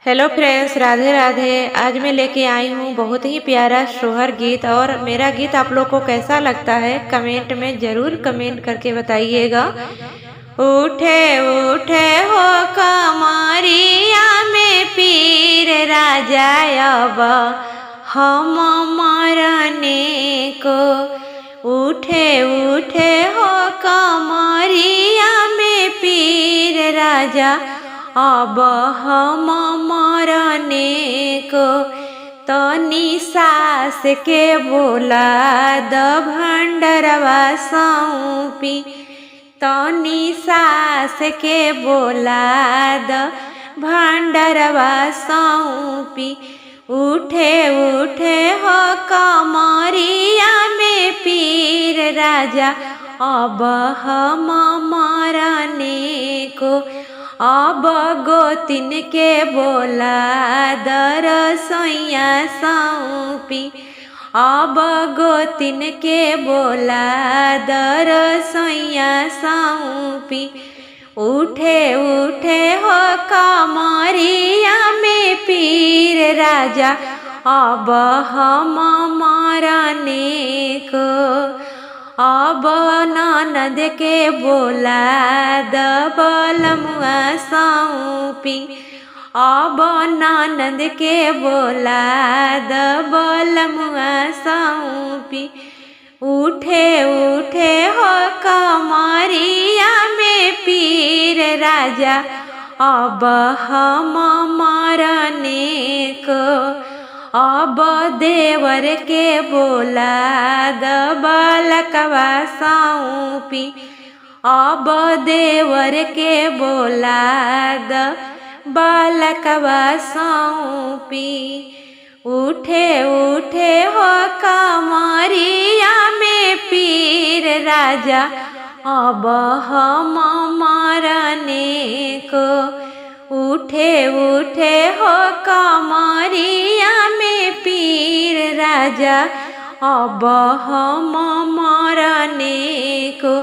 Hello friends, Radhe Radhe. आज मैं लेके आई हूँ बहुत ही प्यारा सोहर गीत। और मेरा गीत आप लोग को कैसा लगता है कमेंट में ज़रूर कमेंट करके बताइएगा। उठे उठे हो कमरिया में पीर राजा, अब हम मरने को। उठे उठे हो कमरिया में पीर राजा, अब हम मरने को। तनी सास के बोला द भंडरवा सौंपी, तनी सास के बोला द भंडरवा सौंपी। उठे उठे हो कमरिया में पीर राजा, अब हम मरने को। अब गोतिन के बोला दरसैया सौंपी, अब गोतिन के बोला दरसैया सौंपी। उठे उठे हो कमरिया में पीर राजा, अब हम मरने को। अब ननद के बोला द बलमुआ सौंपी, अब ननद के बोला द बलमुआ सौंपी। उठे उठे हो कमरिया में पीर राजा, अब हम मरने को। अब देवर के बोला द बालकवा सौंपी, अब देवर के बोला द बालकवा सौंपी। उठे उठे हो कमरिया में पीर राजा, अब हम मरने को। उठे उठे हो कमरिया में पीर राजा, अब हम मरने को।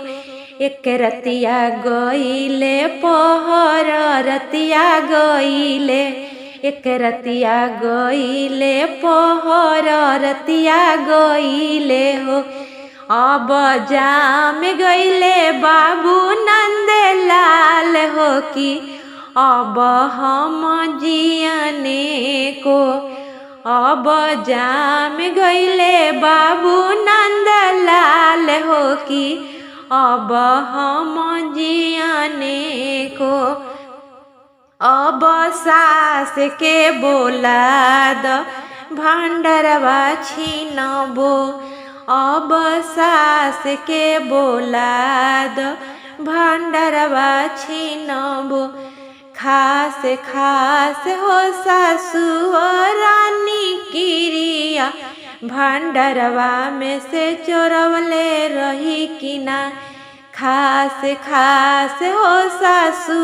एक रतिया गईले पहर रतिया गईले, एक रतिया गईले पहर रतिया गईले हो। अब जाम गईले बाबू नंदलाल हो कि, अब हम जियने को। अब जाम गईले बाबू नंदलाल हो कि, अब हम जियने को। अब सास के बोला द भंडरवा छीनबो, अब सास के बोला द भंडरवा छीनबो। खास खास हो सासु रानी किरिया, भंडरवा में से चोरवले रही कि ना। खास खास हो सासु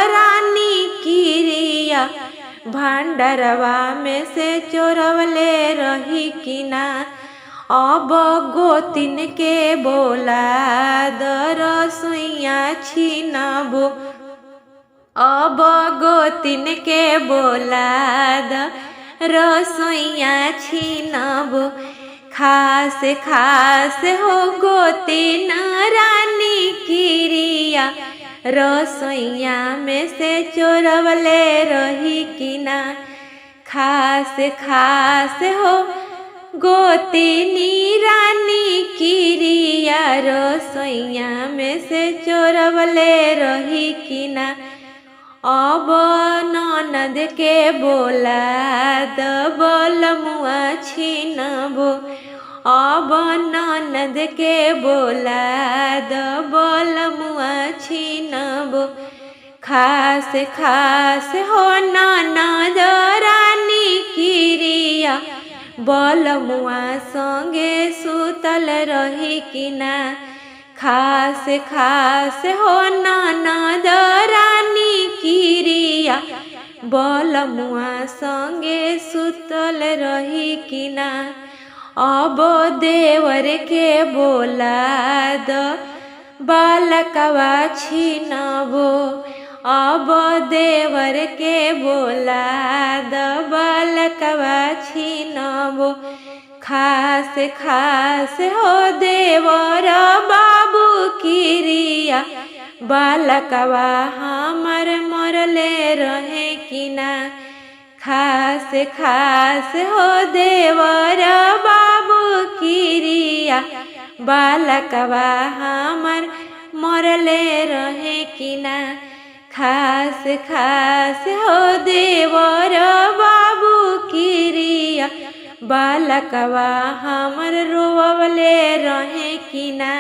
रानी किरिया, भंडरवा में से चोरवले रही कि ना। अब गोतिन के बोला दरसैया छीनबो, अब गोतिन के बोला द रसोइया छीनबो। खास खास हो गोतिन रानी किरिया, रसोइया में से चोरवले रही कि ना। खास खास हो गोतिनी रानी किरिया, रसोइया में से चोरवले रही कि ना। अब ननद के बोला द बलमुआ छीनबो, अब ननद के बोला द बलमुआ छीनबो। खास खास हो ननद रानी किरिया, बलमुआ संगे सुतल रही कि ना। खास खास हो ननद रानी किरिया, बलमुआ संगे सुतल रही कि ना। अब देवर के बोला द बालकवा छीनबो, अब देवर के बोला बालकवा छीनबो खास खास हो देवर बाबू किरिया बालकवा हमर मरले रहे कि ना खास खास हो देवर बाबू किरिया बालकवा हमर मरले रहे कि ना खास खास हो देवर बाबू किरिया बालकवा हमर रोवले रहे कि ना।